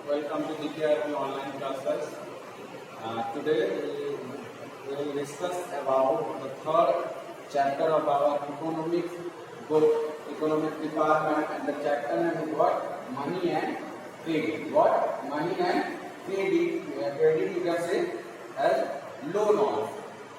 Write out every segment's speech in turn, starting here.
Welcome to DKRP online classes. Today we will discuss about the third chapter of our economic book, economic department, and the chapter name is what? Money and credit. What? Money and credit. Credit you can say as loan also.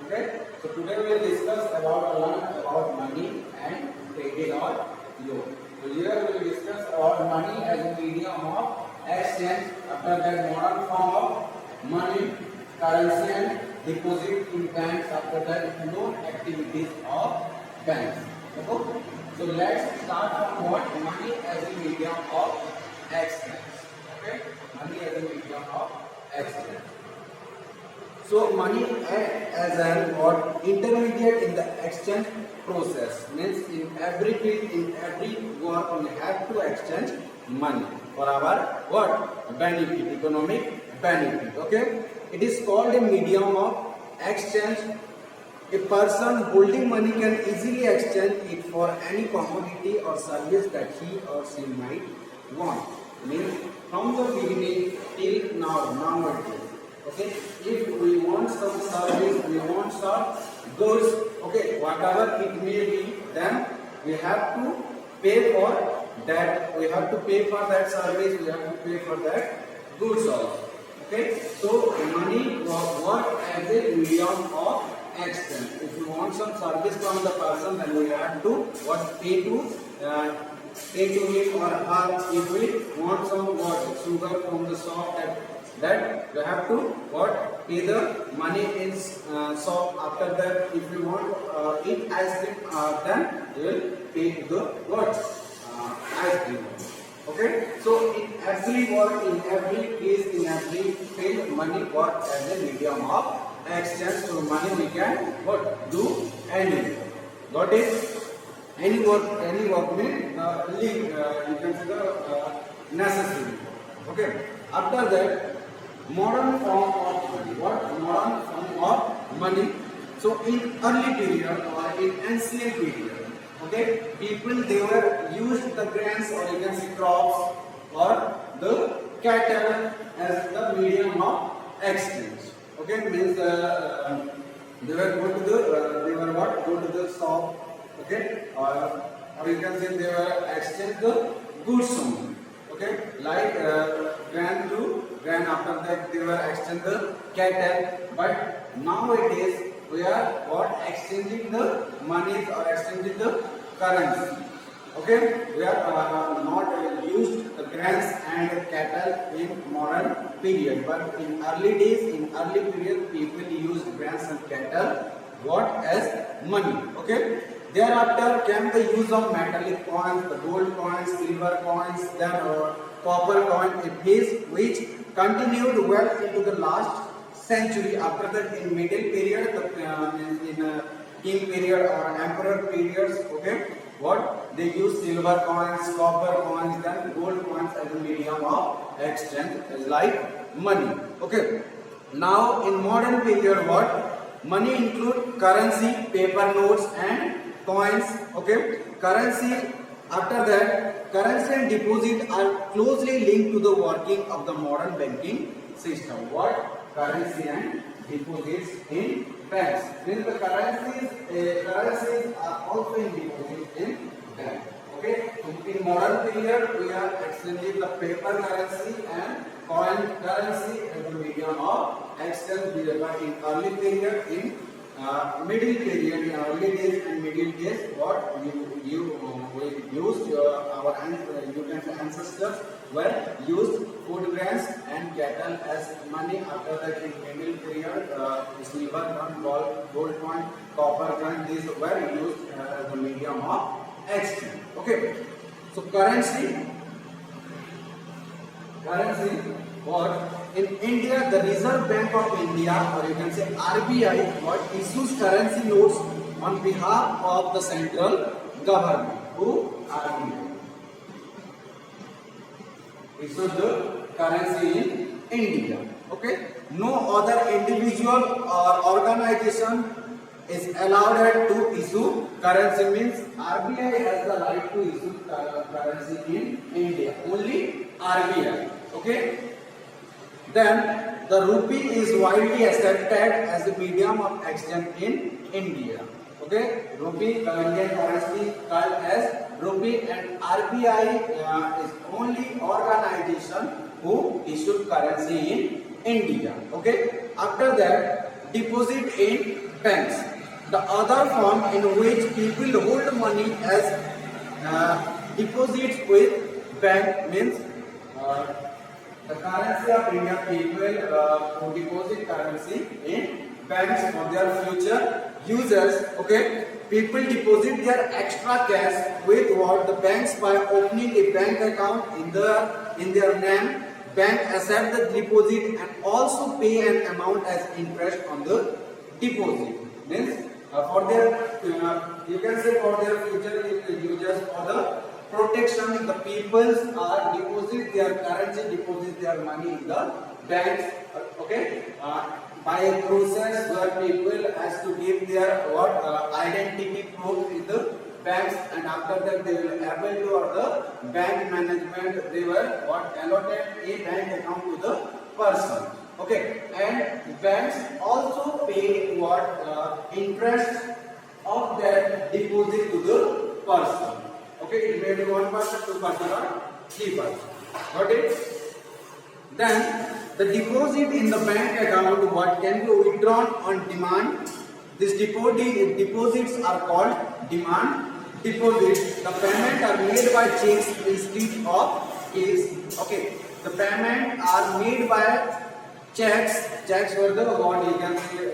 Okay. So today we will discuss about money and credit or loan. So here we will discuss about money as a medium of exchange. After that, modern form of money, currency and deposit in banks. After that, loan activities of banks. Okay? So let's start from what? Money as a medium of exchange. Okay? Money as a medium of exchange. So money as an what intermediate in the exchange process, means in every field, in every work we have to exchange money for our what benefit, economic benefit. Okay, it is called a medium of exchange. A person holding money can easily exchange it for any commodity or service that he or she might want. Means from the beginning till nowadays. Okay, if we want some service, we want some goods, okay, whatever it may be, then we have to pay for that. We have to pay for that service. We have to pay for that goods also. Okay, so money work as a medium of exchange. If you want some service from the person, then we have to what pay to him or her. If we want some what sugar from the shop, that you have to what pay the money in shop. After that, if you want eat ice cream, then you will pay to the what ice cream. Okay, so in every work, in every case, in every field, money work as a medium of exchange. So money we can what do anything. Got it? Any work means you can say the necessary. Okay. After that, modern form of money. What? Modern form of money. So in early period or in ancient period, okay, people they were used the grains or you can say crops or the cattle as the medium of exchange. Okay, means they were go to the shop. Okay, or you can say they were exchange the goods only. Okay, like grain to grain. After that, they were exchange the cattle. But nowadays, we are what exchanging the monies or exchanging the currency. Okay, we are not used the grains and cattle in modern period. But in early days, in early period, people used grains and cattle what as money. Okay. Thereafter came the use of metallic coins, the gold coins, silver coins, then copper coin, a phase which continued well into the last century. After that, in middle period, in king period or emperor periods, okay, what they use silver coins, copper coins, then gold coins as a medium of exchange, like money. Okay. Now in modern period, what money include currency, paper notes, and coins. Okay, currency. After that, currency and deposit are closely linked to the working of the modern banking system. What? Currency and deposits in banks. Means the currencies are also in deposit in bank. Okay, so in modern period we are exchanging the paper currency and coin currency as the medium of exchange. But in early period, in middle period, in early days and middle days, what we used you can say ancestors were used food grains and cattle as money. After that, in middle period, silver coin, gold coin, copper coin, these were used as the medium of exchange. Okay, so currency what in India, the Reserve Bank of India, or you can say RBI, what issues currency notes on behalf of the central government. Who? RBI issues the currency in India. Okay. No other individual or organization is allowed to issue currency. Means RBI has the right to issue currency in India. Only RBI. Okay. Then the rupee is widely accepted as a medium of exchange in India. Okay, rupee, the Indian currency called as rupee, and RBI is only organization who issued currency in India. Okay, after that, deposit in banks. The other form in which people hold money as deposits with bank means the currency of India people who deposit currency in banks for their future users. Okay, people deposit their extra cash with what the banks by opening a bank account in their name. Bank accept the deposit and also pay an amount as interest on the deposit. Means for their you can say for their future users, for the protection, the peoples are deposit their currency, deposit their money in the banks. Okay, by a process where people has to give their identity proof in the banks, and after that they will able to, or the bank management, they were allotted a bank account to the person. Okay, and banks also pay interest of their deposit to the person. Okay, it may be 1%, 2% or 3%. Got it? Then the deposit in the bank account what can be withdrawn on demand. These deposits are called demand deposits. The payment are made by checks instead of cash. Okay, the payment are made by checks. Checks were the what you can say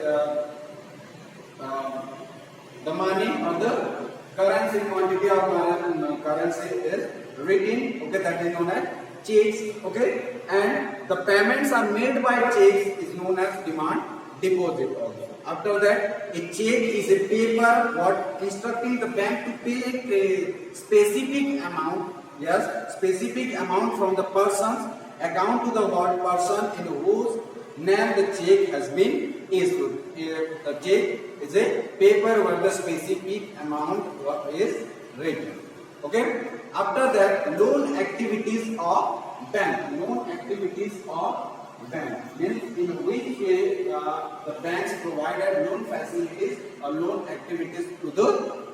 the money or the currency, quantity of currency is written. Okay, that is known as checks. Okay, and the payments are made by checks is known as demand deposit also. After that, a check is a paper what instructing the bank to pay a specific amount. Yes, specific amount from the person's account to the what person in whose name the check has been issued. The check is a paper where the specific amount is written. Okay. After that, loan activities of bank. Loan activities of bank means in which way the banks provided loan facilities or loan activities to the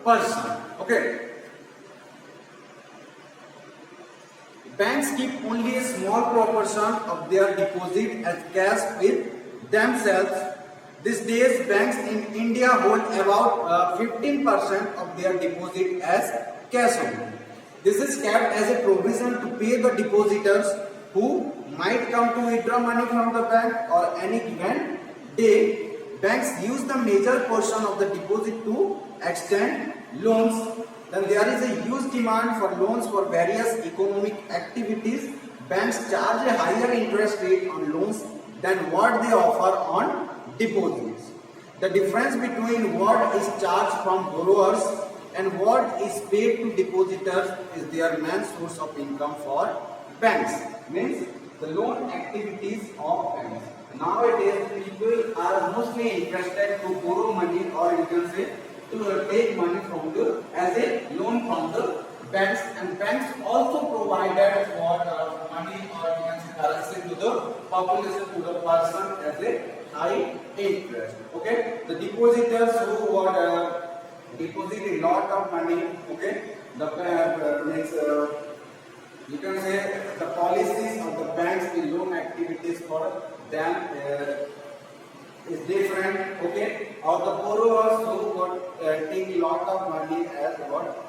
person. Okay. Banks keep only a small proportion of their deposit as cash with themselves. These days, banks in India hold about 15% of their deposit as cash only. This is kept as a provision to pay the depositors who might come to withdraw money from the bank or any given day. Banks use the major portion of the deposit to extend loans. Then there is a huge demand for loans for various economic activities. Banks charge a higher interest rate on loans than what they offer on deposits. The difference between what is charged from borrowers and what is paid to depositors is their main source of income for banks. Means the loan activities of banks. Nowadays, people are mostly interested to borrow money, or you can say to take money from the as a loan from the banks, and banks also provided for money or you can say currency to the population, to the person as a high interest. Okay, the depositors who would deposit a lot of money. Okay, the means you can say the policies of the banks in loan activities for them is different. Okay, or the borrowers who would take a lot of money as what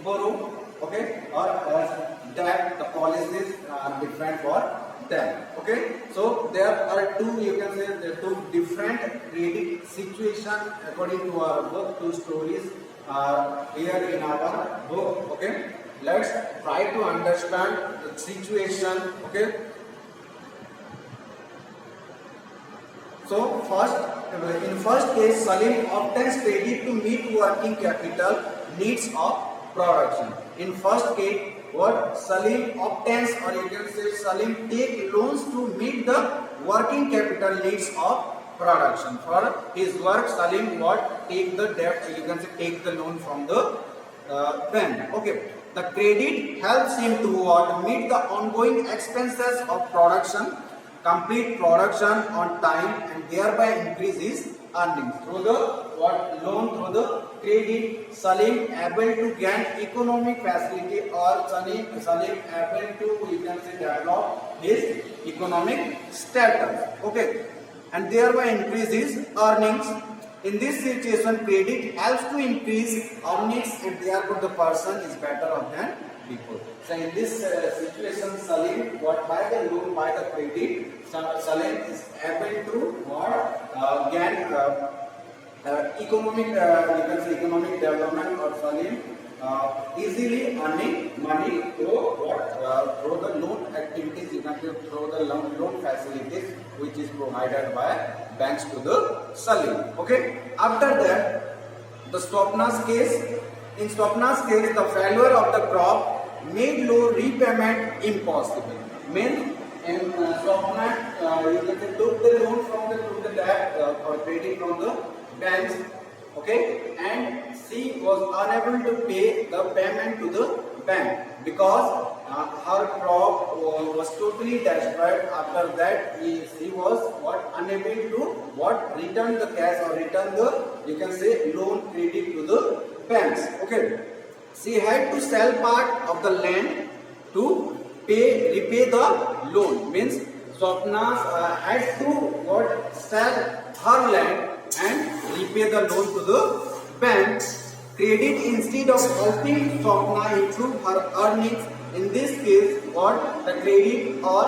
borrow. Okay, or as that, the policies are different for them. Okay, so there are two, you can say there are two different credit situations according to our book. Two stories are here in our book. Okay, let's try to understand the situation. Okay, so in first case, Salim obtains credit to meet working capital needs of production. In first case, what Salim obtains, or you can say Salim take loans to meet the working capital needs of production. For his work, Salim what take the debt, you can say take the loan from the bank. Okay, the credit helps him to what meet the ongoing expenses of production. complete production on time and thereby increase his earnings. Through the loan, through the credit, Salim able to gain economic facility, or Salim able to, you can say, develop his economic status. Okay, and thereby increase his earnings. In this situation, credit helps to increase earnings and therefore the person is better off than before. So in this situation, Salim, what by the loan, by the credit, Salim is able to gain economic, you can say, economic development, or Salim easily earning money through through the loan activities, you can say, through the loan facilities which is provided by banks to the Salim. Okay. After that, the Swapna's case. In Swapna's case, the failure of the crop made loan repayment impossible. Means in Swapna, you can say, took the loan from the debt or credit from the banks. Okay, and she was unable to pay the payment to the bank because her crop was totally destroyed. After that, she was unable to return the cash or return the, you can say, loan credit to the banks. Okay, she had to sell part of the land to repay the loan. Means Swapna had to sell her land and repay the loan to the bank. Credit, instead of helping Swapna improve her earnings, in this case, the credit or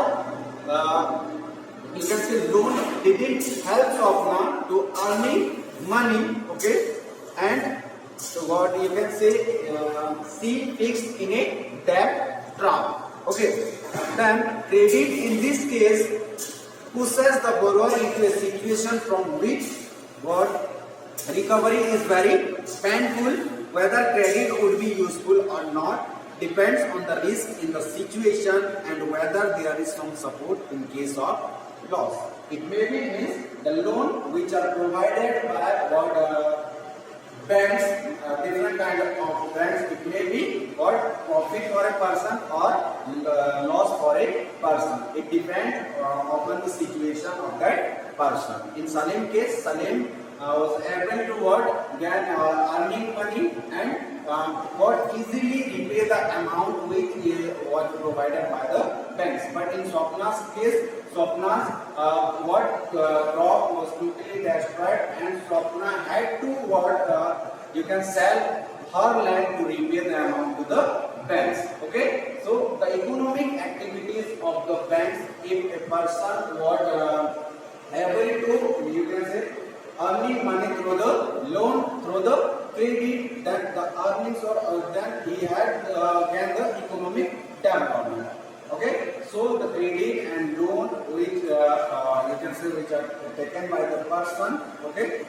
you can say loan didn't help Swapna to earning money. Okay, and so what you can say, she fixed in a debt trap. Okay, then credit in this case pushes the borrower into a situation from which recovery is very painful. Whether credit would be useful or not depends on the risk in the situation and whether there is some support in case of loss. It may be means the loan which are provided by banks, different kind of banks. It may be profit for a person or loss for a person. It depends upon the situation of that person. In Salim case, Salim was able to gain earning money and easily repay the amount which was provided by the banks. But in Swapna's case, Swapna's crop was totally destroyed and Swapna had to you can sell her land to repay the amount to the banks. Okay, so the economic activities of the banks, if a person was able to, you can say, earning money through the loan, through the credit, then the earnings or then he had gained the economic development. Okay, so the credit and loan which you can say which are taken by the person. Okay,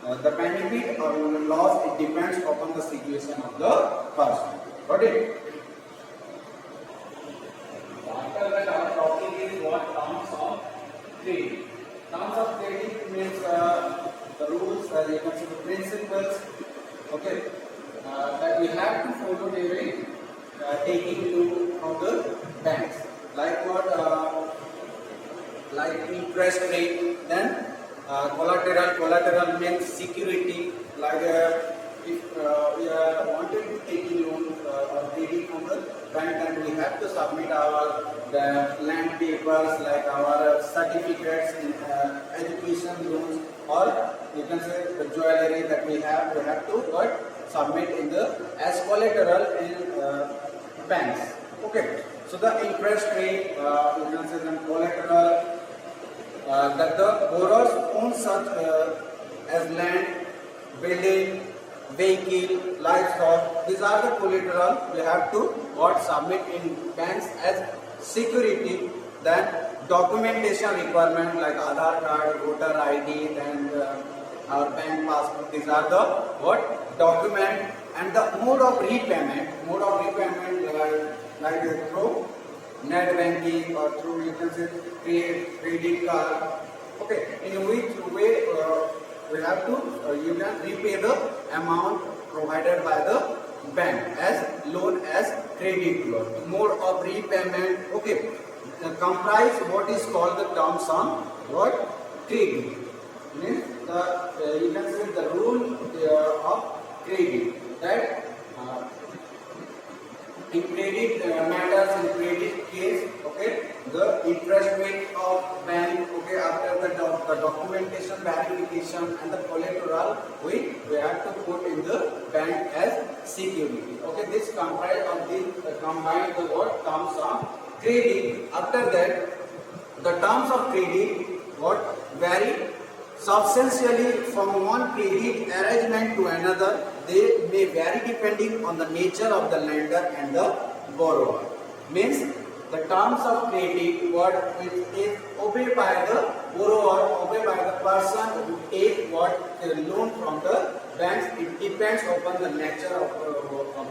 the benefit or loss, it depends upon the situation of the person. Got it? After that, our topic is what terms of credit. Terms of credit means the rules, you can say the principles. Okay, that we have to follow during taking loan from the banks. Like like interest rate, then collateral means security. Like if we are wanted to take a loan or credit from the bank, then we have to submit our land papers, like our certificates in education loans, or you can say the jewelry that we have to submit in the as collateral in banks. Okay, so the interest rate, you can say the collateral that the borrowers own such as land, building, vehicle, livestock. These are the collateral we have to submit in banks as security. Then documentation requirement like Aadhaar card, voter ID, then our bank passport. These are the document. And the mode of repayment like through net banking or through, you can say, credit card. Okay, in which way we have to you can repay the amount provided by the bank as loan, as credit loan. Mode of repayment. Okay, comprise what is called the terms on what credit. Means the you can say the rule of credit that in credit matters, in credit case, okay, the interest rate of bank, okay, after the documentation verification and the collateral we have to put in the bank as security. Okay, this comprise of the combine the what terms of credit. After that, the terms of credit what vary substantially from one credit arrangement to another. They may vary depending on the nature of the lender and the borrower. Means the terms of credit what which is obeyed by the borrower, obeyed by the person who take what the loan from the banks. It depends upon the nature of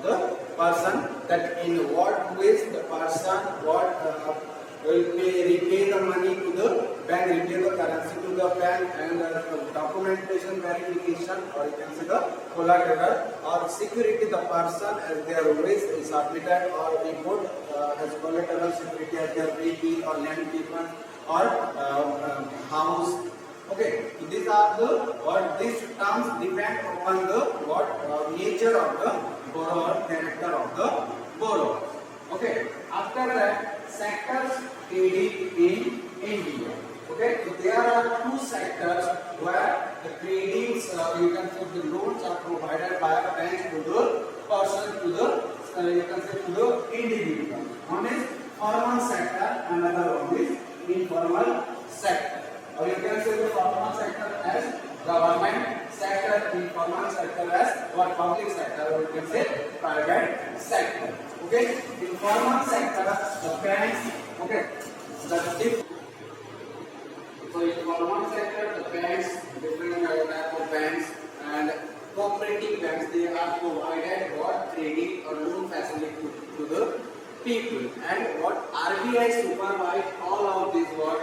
the person, that in what ways the person will repay the money to the bank, repay the currency to the bank, and documentation verification, or you can say the collateral or security the person as their ways is submitted or report as collateral security as their baby or land payment or house. Okay, so these are the what these terms depend upon the what nature of the borrower, character of the borrower. Okay, after that, sectors credit in India. Okay, so there are two sectors where the credits, you can say the loans are provided by a bank to the person, to the you can say to the individual. One is formal sector, another one is informal sector. Or you can say the formal sector as government sector, informal sector as what public sector, or you can say private sector. Okay, informal sector, the banks, okay, so informal sector, the banks, different type of banks and cooperative banks, they are provided what credit or loan facility to the people, and what RBI supervise all of these what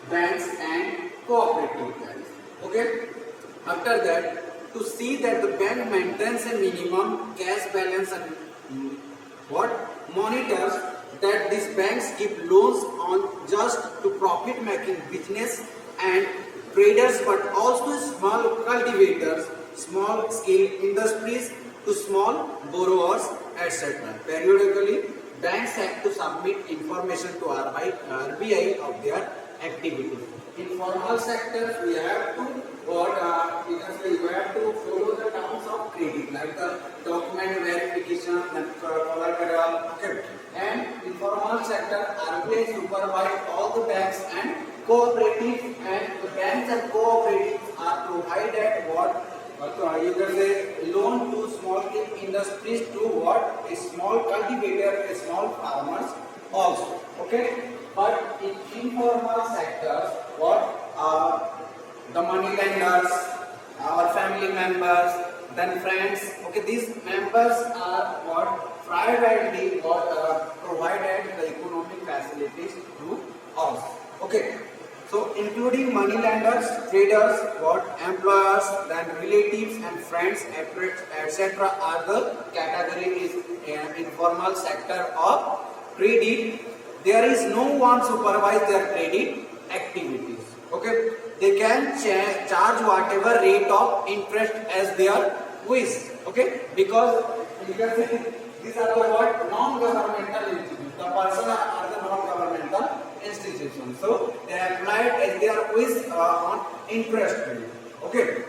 banks and cooperative banks. Okay, after that, to see that the bank maintains a minimum cash balance and what monitors that these banks give loans on just to profit making business and traders, but also small cultivators, small scale industries to small borrowers, etc. Periodically, banks have to submit information to RBI of their activities. In formal sectors, we have to you can say you have to follow the terms of credit, like the document verification and collateral. Okay. And informal sector, RBI supervise all the banks and cooperatives, and the banks and cooperatives are provided what you can say loan to small scale industries, to what a small cultivator, a small farmers also. Okay. But in informal sectors, what the money lenders, our family members, then friends. Okay, these members are what privately what provided the economic facilities to us. Okay, so including money lenders, traders, what employers, then relatives and friends, etc. are the categories in informal sector of credit. There is no one supervise their credit activities. Okay, they can charge whatever rate of interest as their wish. Okay, because you can say these are the what non-governmental institutions. The person are the non-governmental institutions. So they are applied as their wish on interest rate. Okay,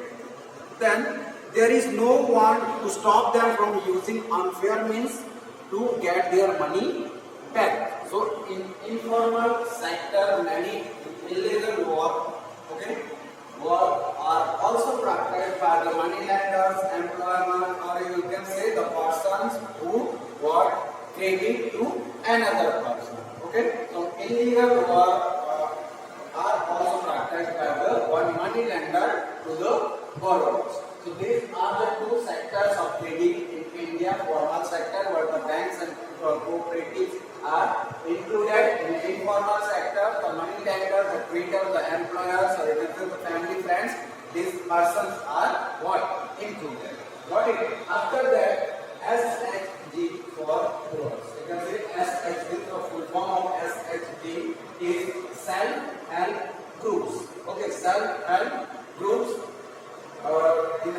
then there is no one to stop them from using unfair means to get their money back. So in informal sector, many illegal work, okay, work are also practiced by the money lenders, employment, or you can say the persons who work credit to another person. Okay, so illegal work are also practiced by the one money lender to the borrowers. So these are the two sectors of credit in India: formal sector, where the banks and cooperatives are included; in informal sector, the money lenders, the traders, the employers, or even the family friends. These persons are what included. Got it? After that, SHG for borrowers. You can say SHG, the full form of SHG. is self-help groups. Okay, self-help groups in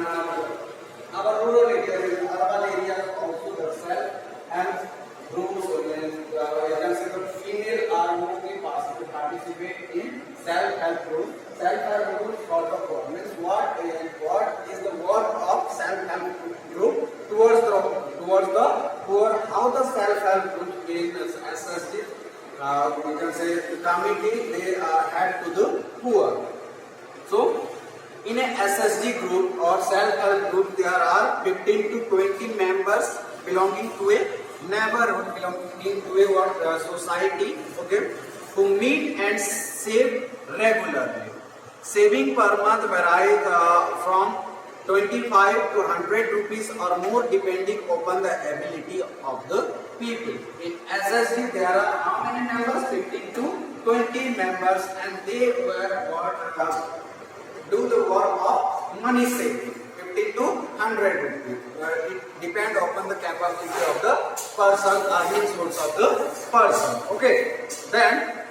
our rural areas, in urban areas also the self-help groups. You can say the female are mostly participate in self-help groups. Self-help groups for the poor means what is the work of self-help group towards the poor? How the self-help group in SSG, you can say the community, they are help to the poor. So in a SSG group or self-help group, there are 15 to 20 members belonging to a neighborhood, belonging to a society, okay, who meet and save regularly. Saving per month varies from 25 to 100 rupees or more depending upon the ability of the people. In SSG, there are how many members? 15 to 20 members, and they were do the work of money saving, 50 to 100 rupees. It depends upon the capability of the person, earning source of the person. Okay, then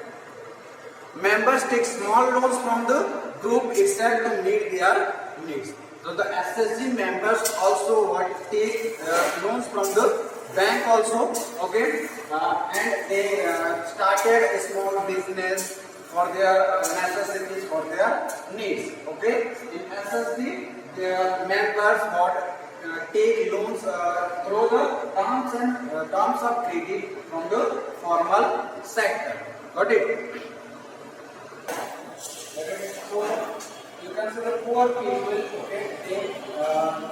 members take small loans from the group itself to meet their needs. So the SSG members also take loans from the bank also, okay, and they started a small business for their necessities, for their needs. Okay, in SSG, the members take loans through the terms of credit from the formal sector. Got it? So you can see the poor people. Okay,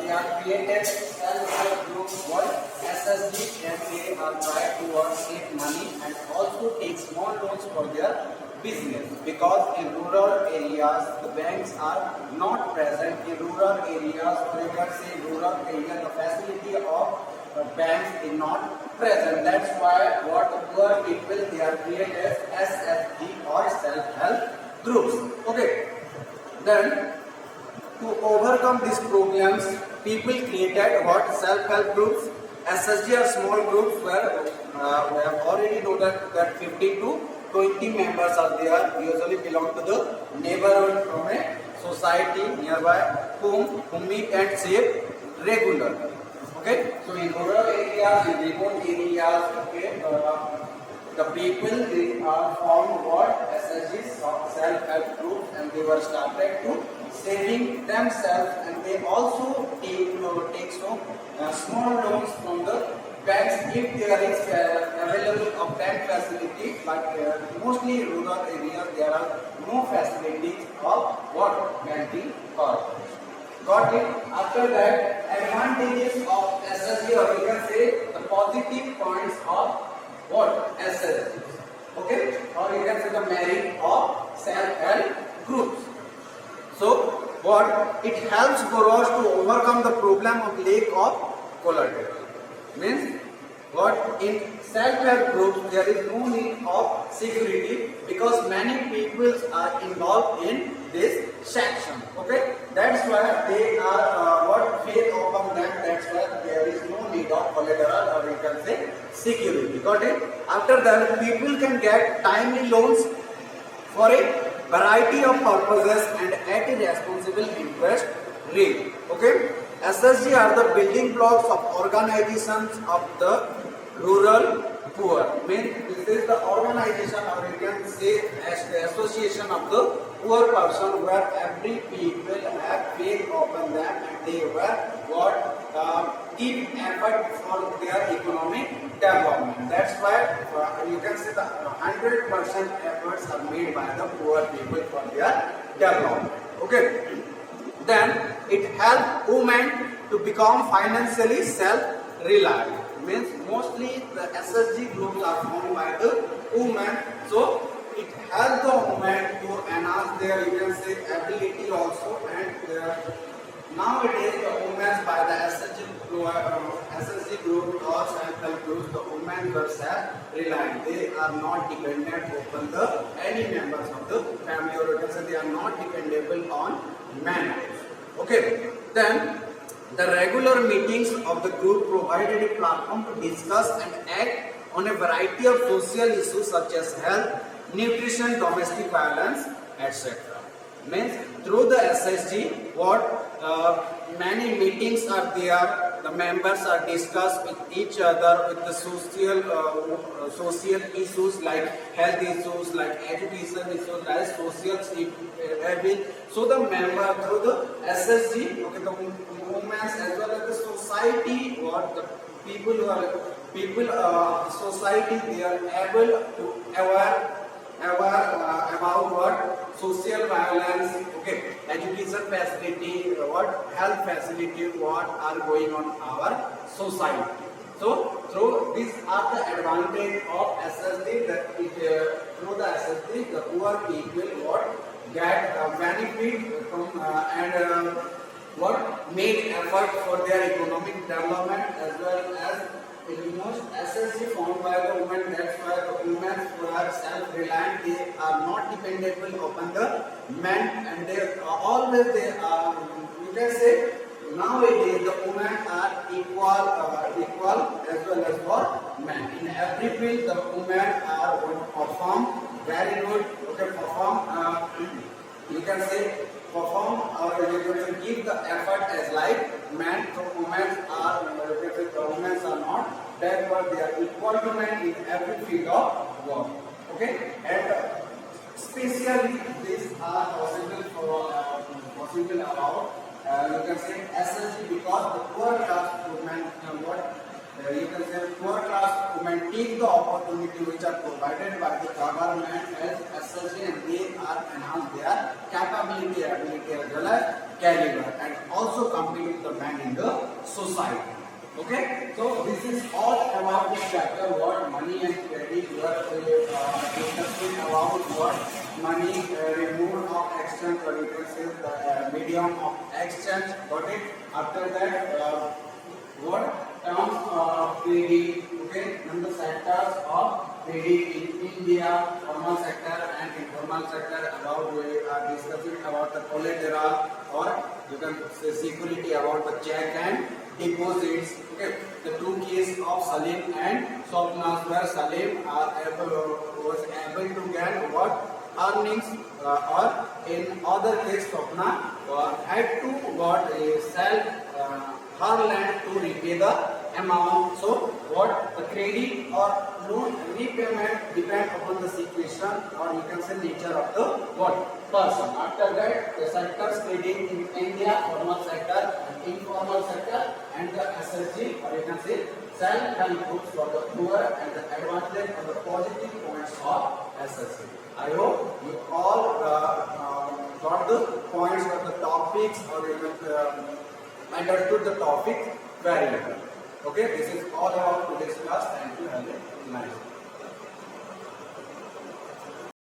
they are created self-help groups for SSG, and they are trying to save money and also take small loans for their business, because in rural areas the banks are not present. In rural areas, or you can say rural area, the facility of banks is not present. That's why what the poor people, they are created as SFG or self-help groups. Okay, then to overcome these problems, people created what? Self-help groups. SSG are small groups where we have already know that 50 to 20 members are there, usually belong to the neighborhood from a society nearby, who meet and save regularly. Okay, so in rural areas, in remote areas, okay, the people, they are formed what? SSGs, self-help groups, and they were started to saving themselves, and they also take some small loans from the banks if there is available of bank facility, but mostly in rural areas there are no facilities of what? Banking corporation. Got it? After that, advantages of SSG, or you can say the positive points of what? SSG. Okay? Or you can say the merit of self-help groups. So what? It helps borrowers to overcome the problem of lack of collateral. Means what? In self-help groups there is no need of security, because many people are involved in this section. Okay, that's why they are what? Faith upon them. That's why there is no need of collateral, or you can say security. Got it? After that, people can get timely loans for a variety of purposes and at a responsible interest rate. Okay, SSG are the building blocks of organizations of the rural poor. Means this is the organization, or you can say as the association of the poor person, where every people have faith upon them, and they were what? Give effort for their economic development. That's why you can say the 100% efforts are made by the poor people for their development. Okay, then it helps women to become financially self-reliant. Means mostly the SSG groups are formed by the women, so it helps the women to enhance their, you can say, ability also, and nowadays the women by the SSG group or self-help groups, the women were self-reliant. They are not dependent upon any members of the family, or you can say they are not dependable on men. Okay, then the regular meetings of the group provided a platform to discuss and act on a variety of social issues such as health, nutrition, domestic violence, etc. Means through the SSG, what many meetings are there. The members are discussed with each other with the social issues like health issues, like education issues, like social habit. So the member through the SSG, okay, the women as well as the society, what the people who are society, they are able to aware about what social violence, okay, education facility, what health facility, what are going on our society. So through these are the advantage of SSD, that through the SSD the poor people what get benefit from and what make effort for their economic development, as well as SSG found by the women. That's why the women who are self-reliant, they are not dependable upon the men, and they are always they are. You can say nowadays the women are equal as well as for men. In every field, the women are going to perform very good. Okay, perform. You can say perform, or you can give the effort as like men. So women are not backward, they are equal to men in every field of work. Okay, and especially these are possible for possible about you can say SSG, because the poor class women you can say poor class women take the opportunity which are provided by the government as SSG, and they are enhance their capability, ability as well as caliber, and also compete with the men in the society. Okay, so this is all about this chapter, what money and credit. We are discussing about what money, removal of exchange, or you can say the medium of exchange. Got it? After that, what terms of credit, okay, and the sectors of credit in India, formal sector and informal sector. About we are discussing about the collateral, or you can say security, about the check and deposits. Okay, the two cases of Salim and Swapna, where Salim was able to get what earnings, or in other case Swapna had to sell her land to repay the amount. So what the credit or loan repayment depend upon the situation, or you can say nature of the what person. After that, the sectors credit in India, formal sector and informal sector, and the SSG, or you can say self-help groups for the poor, and the advantage and the positive points of SSG. I hope you all got the points of the topics, or you understood the topic very well. Okay, this is all about today's class. Thank you. Have a nice day.